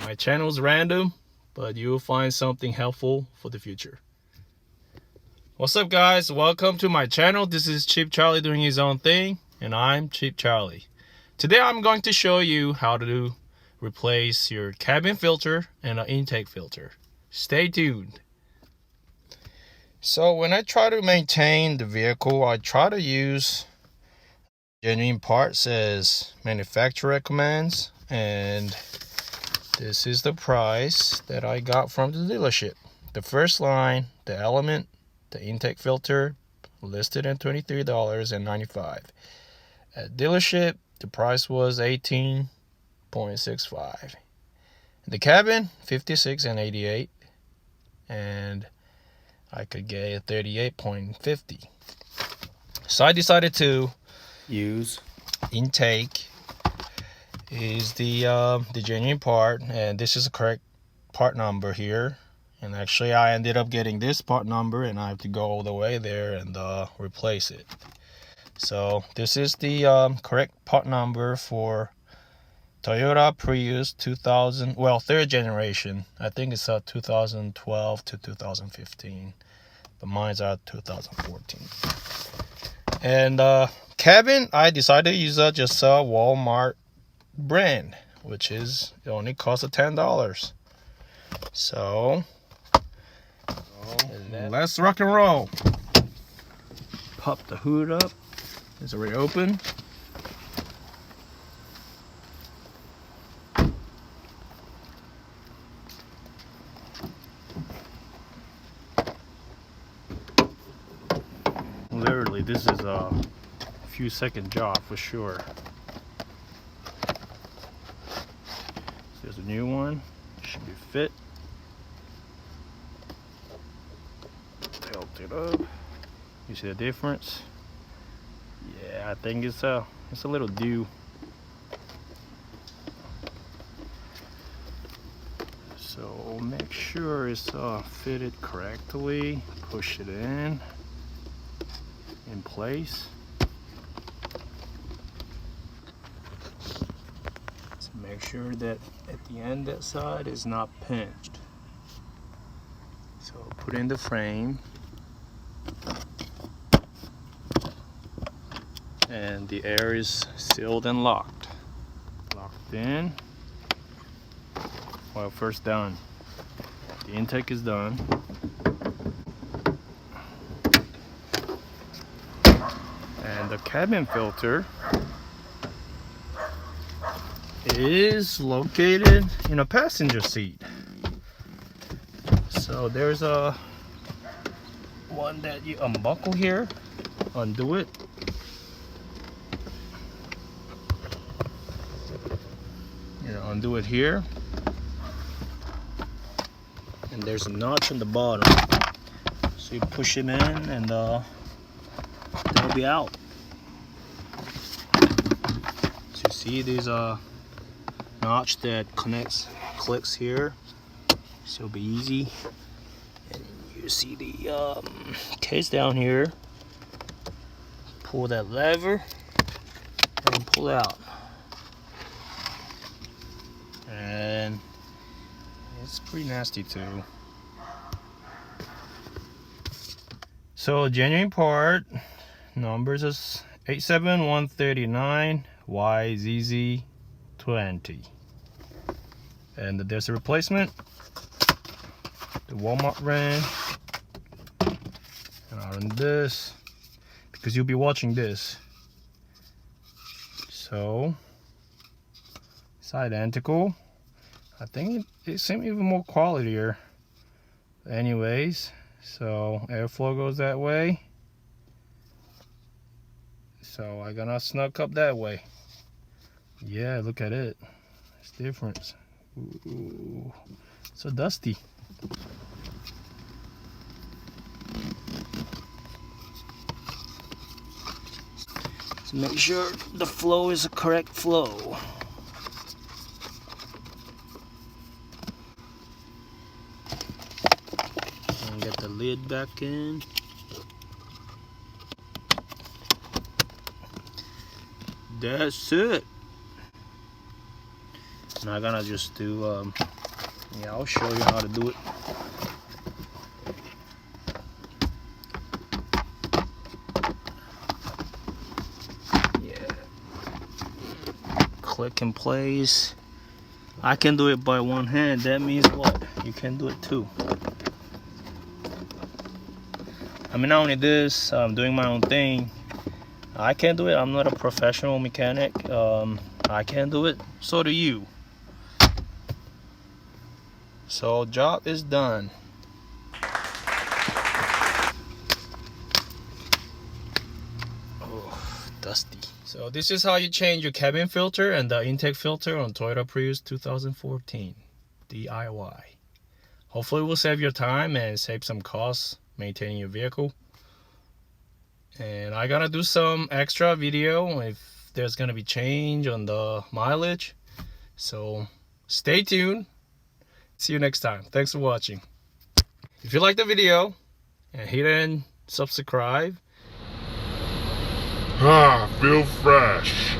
My channel's random, but you will find something helpful for the future. What's up, guys? Welcome to my channel. This is Cheap Charlie doing his own thing, and I'm Cheap Charlie. Today I'm going to show you how to replace your cabin filter and an intake filter. Stay tuned. So when I try to maintain the vehicle, I try to use genuine parts as manufacturer recommends, and this is the price that I got from the dealership. The first line, the element, the intake filter, listed at $23.95. At dealership, the price was $18.65. The cabin, $56.88, and I could get $38.50. So I decided to use intake. Is the genuine part, and this is the correct part number here. And actually I ended up getting this part number, and I have to go all the way there and replace it. So this is the correct part number for Toyota Prius 2000, well, third generation. I think it's 2012 to 2015, but mine's 2014. And cabin, I decided to use just a Walmart brand, which is, it only costs $10. So let's rock and roll. Pop the hood up. It's already open. Literally, this is a few second job for sure. There's a new one. Should be fit. Tilt it up. You see the difference? Yeah, I think it's a little due. So make sure it's fitted correctly. Push it in place. So make sure that at the end that side is not pinched. So put in the frame, and the air is sealed and locked in. Well, first done, the intake is done, and the cabin filter is located in a passenger seat. So there's a one that you unbuckle here, undo it, undo it here, and there's a notch on the bottom, so you push it in and they'll be out. So you see there's a notch that clicks here, so it'll be easy. And you see the case down here, pull that lever and pull out, and it's pretty nasty too. So genuine part numbers is 87139 YZZ20, and there's a replacement, the Walmart brand. And I'll run this because you'll be watching this. So it's identical. I think it seems even more qualitier. Anyways, so airflow goes that way. So I gonna snuck up that way. Yeah, look at it. It's different. Ooh, so dusty. So make sure the flow is the correct flow. And get the lid back in. That's it. And I'm gonna just do, yeah, I'll show you how to do it. Yeah. Click in place. I can do it by one hand. That means what? You can do it too. I mean, not only this, I'm doing my own thing. I can do it. I'm not a professional mechanic. I can do it. So do you. So job is done. Oh, dusty. So this is how you change your cabin filter and the intake filter on Toyota Prius 2014 DIY. Hopefully it will save your time and save some costs maintaining your vehicle. And I gotta do some extra video if there's gonna be change on the mileage. So stay tuned. See you next time. Thanks for watching. If you like the video, and hit and subscribe. Feel fresh.